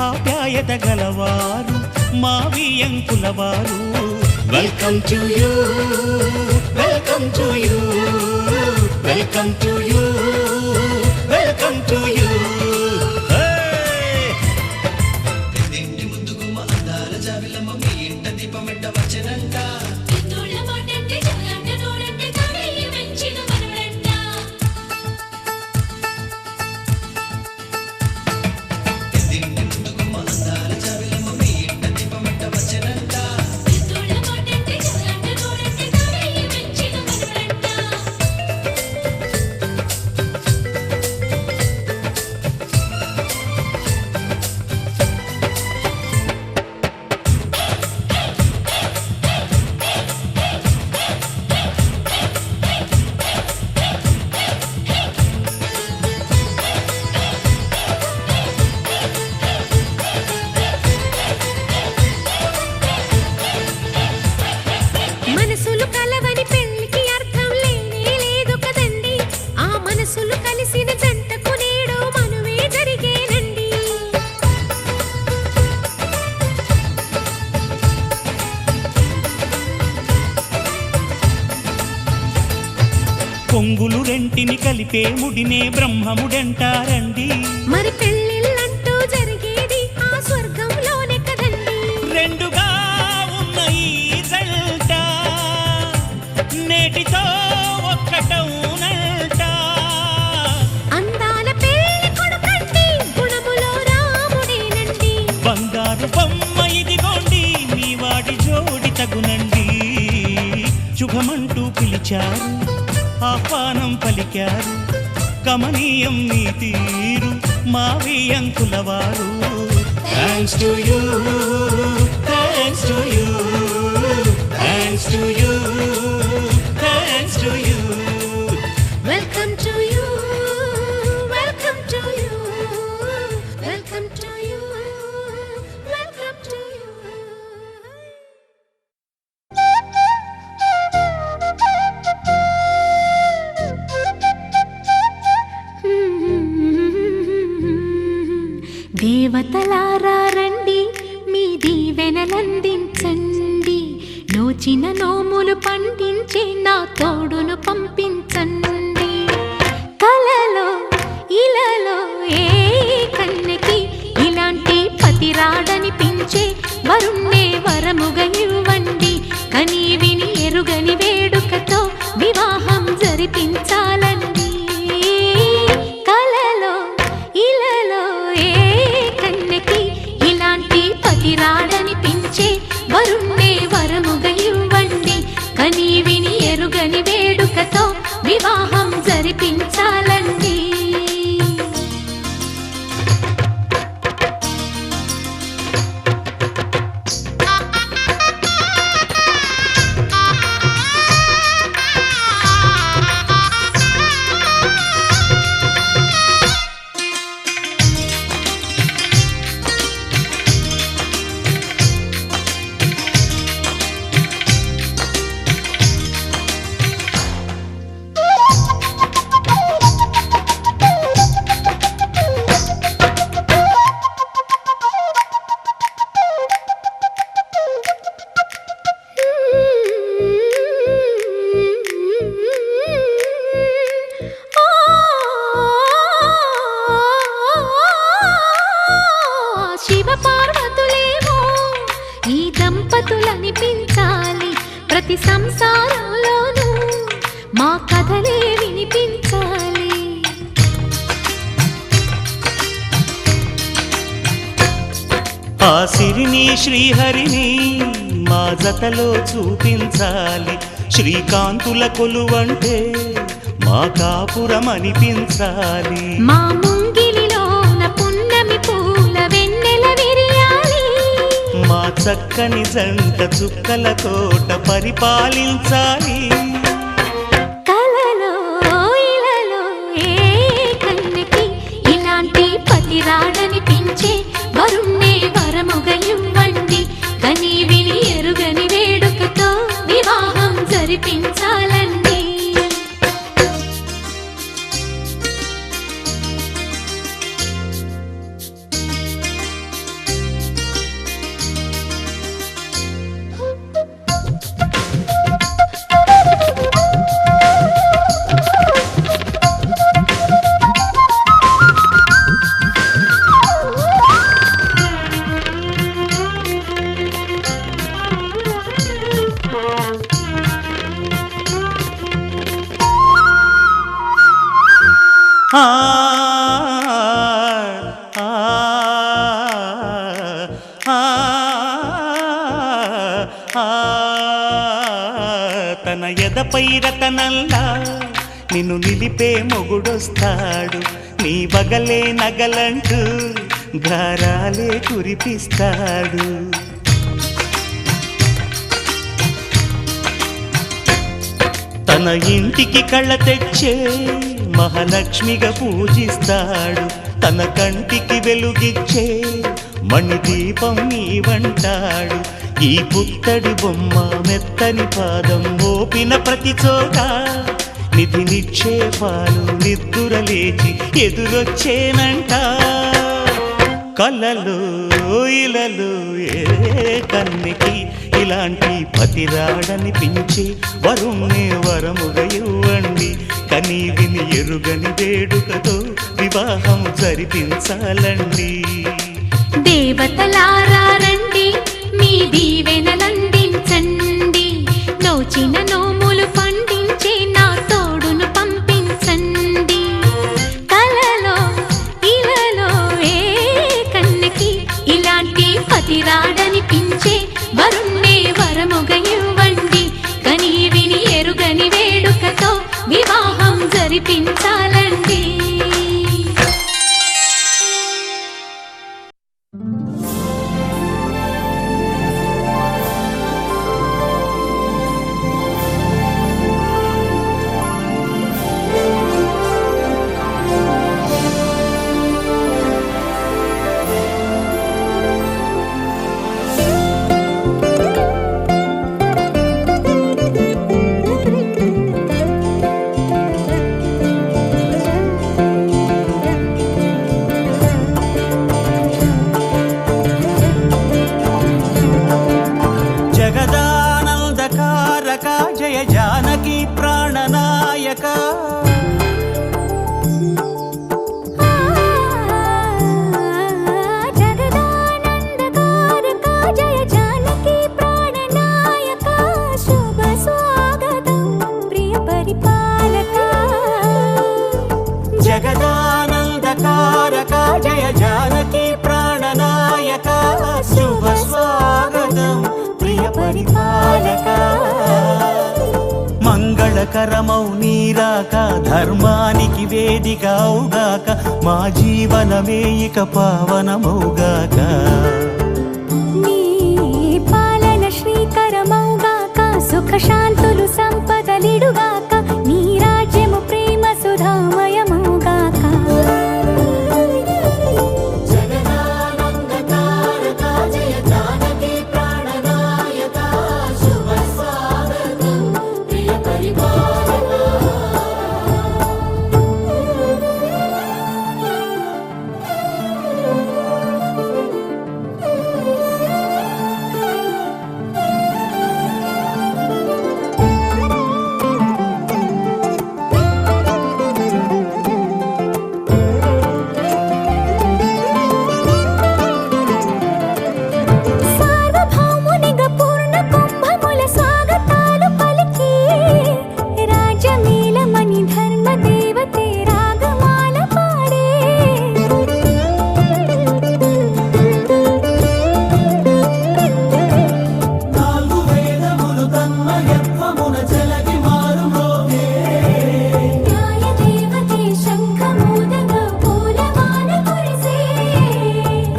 ఆప్యాయత గలవారు మా వియంకులవారు. Welcome to you, welcome to you, welcome to you, welcome to you. పొంగులు రెంటిని కలిపే ముడినే బ్రహ్మముడంటారండి. మరి పెళ్ళిళ్ళంటూ జరిగేది ఆ స్వర్గంలోనే కదండి. రెండుగా ఉన్న ఈ జంట నేటితో ఒక్కటవునంట. అందాల పెళ్లి కొడుకండి, గుణములో రాముడేనండి. బంగారు బొమ్మ ఇదిగోండి, మీ వాడి జోడి తగునండి. శుభమంటూ పిలిచారు, ఆహ్వానం పలికారు, కమనీయం నీ తీరు మా వియంకులవారు. Thanks to you, thanks to you, thanks to you, thanks to you. Welcome to you, welcome to you, welcome to you, welcome to you. దేవతలారా రండి, మీ దీవెనలందించండి. నోచిన నోములు పండించే నా తోడును పంపించండి. కలలో ఇలలో ఏ కన్నెకి ఇలాంటి పతి రాడనిపించే వరుణ్ణే వరముగా ఇవ్వండి. కని విని ఎరుగని వేడుకతో వివాహం జరిపించాలండి. కలలో ఇలలో ఏ కన్నెకి ఇలాంటి పతి రాడనిపించే వరుణ్ణే వరముగా ఇవ్వండి. కని విని ఎరుగని వేడుకతో వివాహం జరిపించాలండి. ప్రతి సంసారంలోనూ మా కథలే వినిపించాలి. ఆ సిరిని శ్రీహరిని మా జతలో చూపించాలి. శ్రీకాంతుల కొలువంటే మా కాపురం అనిపించాలి. మా ముంగిలిలోన పున్నమి పూల వెన్నెల విరియాలి. మా చక్కని జంట చుక్కల తోట పరిపాలించాలి. కలలో ఇలలో ఏ కన్నెకి ఇలాంటి పతి రాడనిపించే వరుణ్ణే వరముగా ఇవ్వండి. కని విని ఎరుగని వేడుకతో వివాహం జరిపించాలండి. ఆ, ఆ, తన ఎదపై రతనల్లా నిన్ను నిలిపే మొగుడొస్తాడు, నీ బగలే నగలంటూ గారాలే కురిపిస్తాడు. తన ఇంటికి కళ్ళ తెచ్చే మహాలక్ష్మిగా పూజిస్తాడు, తన కంటికి వెలుగిచ్చే మణిదీపం నీవంటాడు. ఈ పుత్తడి బొమ్మ మెత్తని పాదం మోపిన ప్రతి చోట నిధి నిక్షేపాలు నిద్దురలేచి ఎదురొచ్చేనంట. కలలో ఇలలో ఏ కన్నికి ఇలాంటి పతిరాడనిపించే వరుణ్ణే వరముగా ఇవ్వండి, కనీ విని ఎరుగని వేడుకతో వివాహం జరిపించాలండి. దేవతలారా రండి, మీ దీవెనలందించండి, నోచిన నోములు పండించే నా తోడును పంపించండి. కలలో ఇలలో ఏ కన్నకి ఇలాంటి పతిరాడనిపించే వరుణ్ణే వరముగా ఇవ్వండి, కనీ విని ఎరుగని వేడుకతో వివాహం జరిపించాలండి. జగదానందకారక జయ జానకి ప్రాణనాయక, జగదానందకారక జయ జానకి ప్రాణనాయక, శుభ స్వాగతం ప్రియ పరిపాలక. జగదానందకారక జయ జానకి ప్రాణనాయక, శుభ స్వాగతం ప్రియ పరిపాలక. మంగళకరమౌ నీరాక ధర్మానికి వేదికవుగాక, మా జీవనమే ఇక పావనమౌగాక. నీ పాలన శ్రీకరమౌగాక, సుఖ శాంతులు సంపదలిడుగాక, నీ రాజ్యము ప్రేమ సుధామయమౌగాక.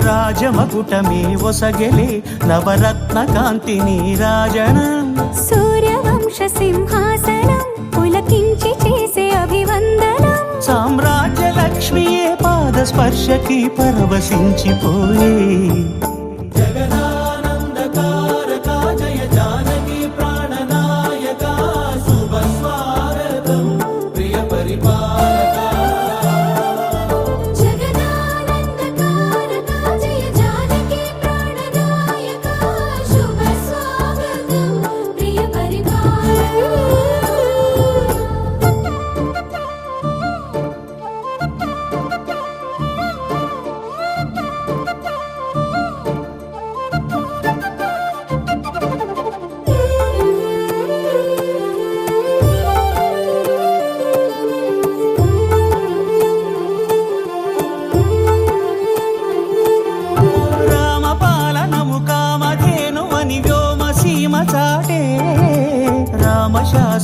రాజమకుటమే ఒసగెలే నవరత్న కాంతి నీరాజనం, సూర్యవంశ సింహాసనం పులకించి చేసే అభివందనం. సామ్రాజ్య లక్ష్మియే పాద స్పర్శకి పరవశించిపోయే. జగదానందకారక జయ జానకి ప్రాణనాయక, శుభ స్వాగతం ప్రియ పరిపాలక.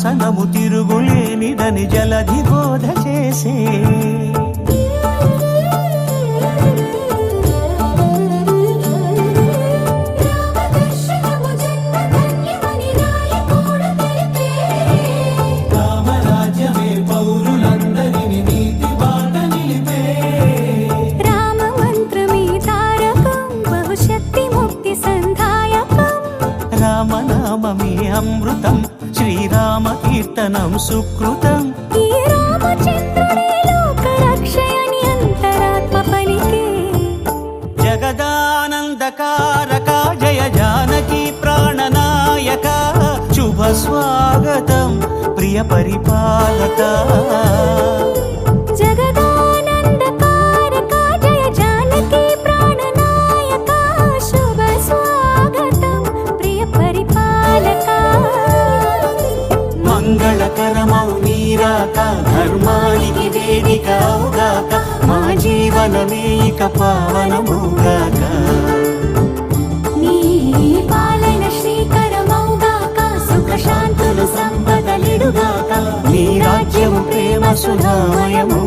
శాసనము తిరుగులేనిదని జలధి బోధ చేసే రామరాజ్యమే పౌరులందరిని నీతి బాట నిలిపే రామ మంత్రమే తారకం బహుశక్తి ముక్తి సంధాయకం రామనామమే అమృతం శ్రీరామ కీర్తనం సుకృతం ఈ రామచంద్రుడే లోక రక్షయని అంతరాత్మ పలికే జగదానందకారక జయ జానకి ప్రాణనాయక శుభ స్వాగతం ప్రియ పరిపాలక జగదానందకారక జయ జానకి ప్రాణనాయక శుభ స్వాగతం ప్రియ పరిపాలక మంగళకరమౌ నీరాక ధర్మానికి వేదిక అవుగాక మా జీవనమే ఇక పావనముగాక నీ పాలన శ్రీకరమౌగాక సుఖ శాంతులు సంపదలిడుగాక నీ రాజ్యము ప్రేమ సుధామయము